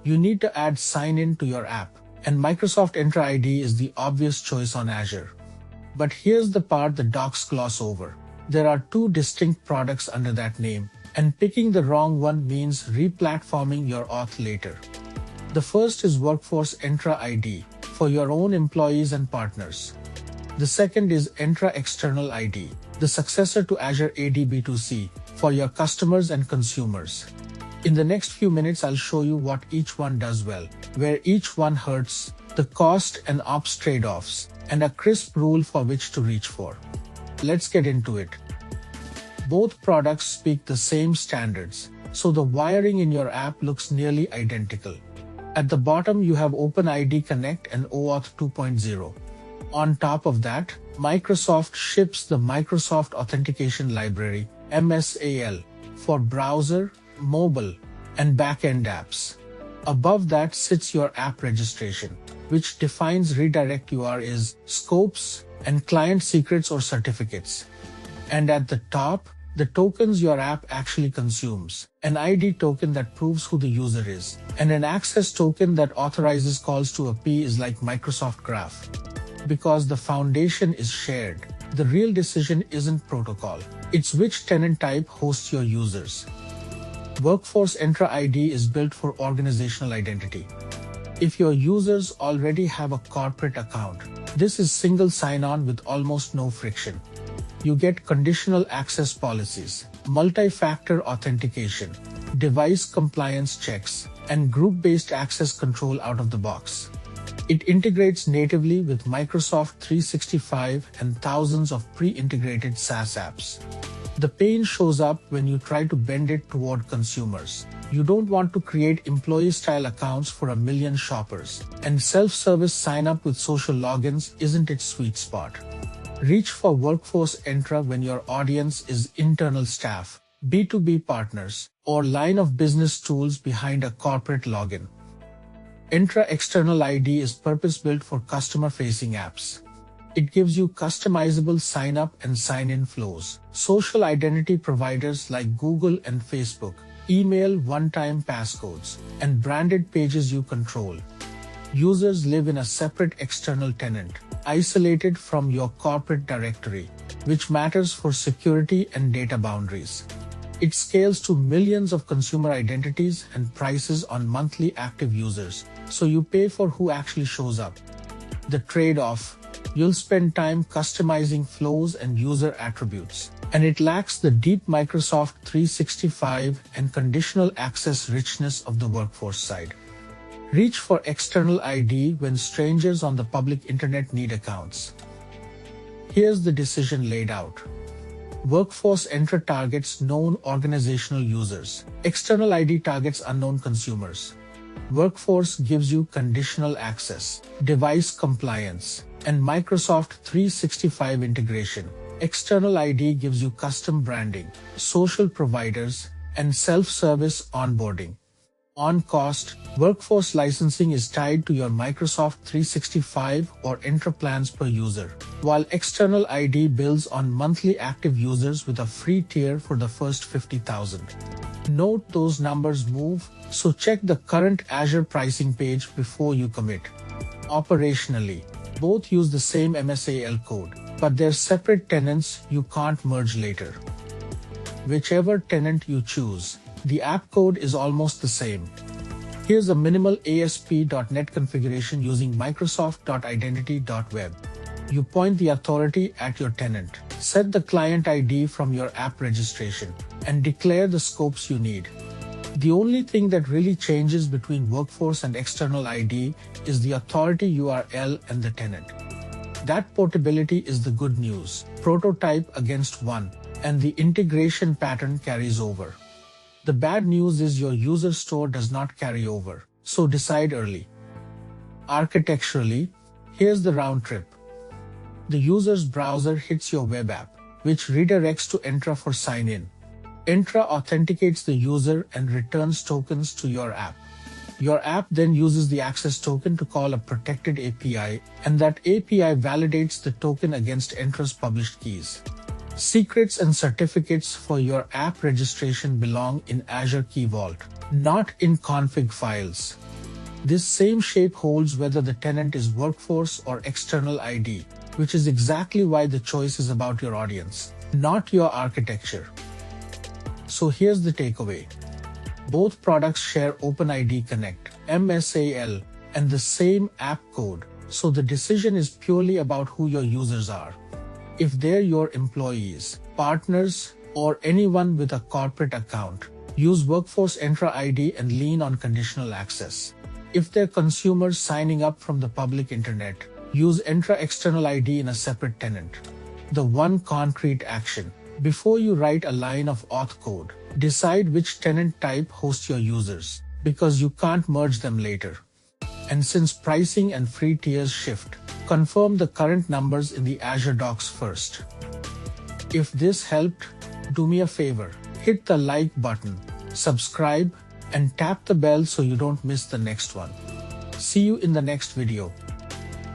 You need to add sign-in to your app, and Microsoft Entra ID is the obvious choice on Azure. But here's the part the docs gloss over. There are two distinct products under that name, and picking the wrong one means replatforming your auth later. The first is Workforce Entra ID for your own employees and partners. The second is Entra External ID, the successor to Azure AD B2C for your customers and consumers. In the next few minutes, I'll show you what each one does well, where each one hurts, the cost and ops trade-offs, and a crisp rule for which to reach for. Let's get into it. Both products speak the same standards, so the wiring in your app looks nearly identical. At the bottom, you have OpenID Connect and OAuth 2.0. On top of that, Microsoft ships the Microsoft Authentication Library, MSAL, for browser, mobile, and back-end apps. Above that sits your app registration, which defines redirect URLs, scopes, and client secrets or certificates. And at the top, the tokens your app actually consumes, an ID token that proves who the user is, and an access token that authorizes calls to API is like Microsoft Graph. Because the foundation is shared, the real decision isn't protocol, it's which tenant type hosts your users. Workforce Entra ID is built for organizational identity. If your users already have a corporate account, this is single sign-on with almost no friction. You get conditional access policies, multi-factor authentication, device compliance checks, and group-based access control out of the box. It integrates natively with Microsoft 365 and thousands of pre-integrated SaaS apps. The pain shows up when you try to bend it toward consumers. You don't want to create employee-style accounts for 1 million shoppers, and self-service sign-up with social logins isn't its sweet spot. Reach for Workforce Entra when your audience is internal staff, B2B partners, or line of business tools behind a corporate login. Entra External ID is purpose-built for customer-facing apps. It gives you customizable sign-up and sign-in flows. Social identity providers like Google and Facebook, email one-time passcodes, and branded pages you control. Users live in a separate external tenant, isolated from your corporate directory, which matters for security and data boundaries. It scales to millions of consumer identities and prices on monthly active users, so you pay for who actually shows up. The trade-off: you'll spend time customizing flows and user attributes, and it lacks the deep Microsoft 365 and conditional access richness of the workforce side. Reach for external ID when strangers on the public internet need accounts. Here's the decision laid out. Workforce Entra targets known organizational users. External ID targets unknown consumers. Workforce gives you conditional access, device compliance, and Microsoft 365 integration. External ID gives you custom branding, social providers, and self-service onboarding. On cost, Workforce licensing is tied to your Microsoft 365 or Entra plans per user, while External ID builds on monthly active users with a free tier for the first 50,000. Note those numbers move, so check the current Azure pricing page before you commit. Operationally, both use the same MSAL code, but they're separate tenants you can't merge later. Whichever tenant you choose, the app code is almost the same. Here's a minimal ASP.NET configuration using Microsoft.Identity.Web. You point the authority at your tenant, set the client ID from your app registration, and declare the scopes you need. The only thing that really changes between Workforce and External ID is the authority URL and the tenant. That portability is the good news. Prototype against one, and the integration pattern carries over. The bad news is your user store does not carry over, so decide early. Architecturally, here's the round trip. The user's browser hits your web app, which redirects to Entra for sign-in. Entra authenticates the user and returns tokens to your app. Your app then uses the access token to call a protected API, and that API validates the token against Entra's published keys. Secrets and certificates for your app registration belong in Azure Key Vault, not in config files. This same shape holds whether the tenant is workforce or external ID, which is exactly why the choice is about your audience, not your architecture. So here's the takeaway. Both products share OpenID Connect, MSAL, and the same app code, so the decision is purely about who your users are. If they're your employees, partners, or anyone with a corporate account, use Workforce Entra ID and lean on conditional access. If they're consumers signing up from the public internet, use Entra External ID in a separate tenant. The one concrete action. Before you write a line of auth code, decide which tenant type hosts your users, because you can't merge them later. And since pricing and free tiers shift, confirm the current numbers in the Azure docs first. If this helped, do me a favor, hit the like button, subscribe, and tap the bell so you don't miss the next one. See you in the next video.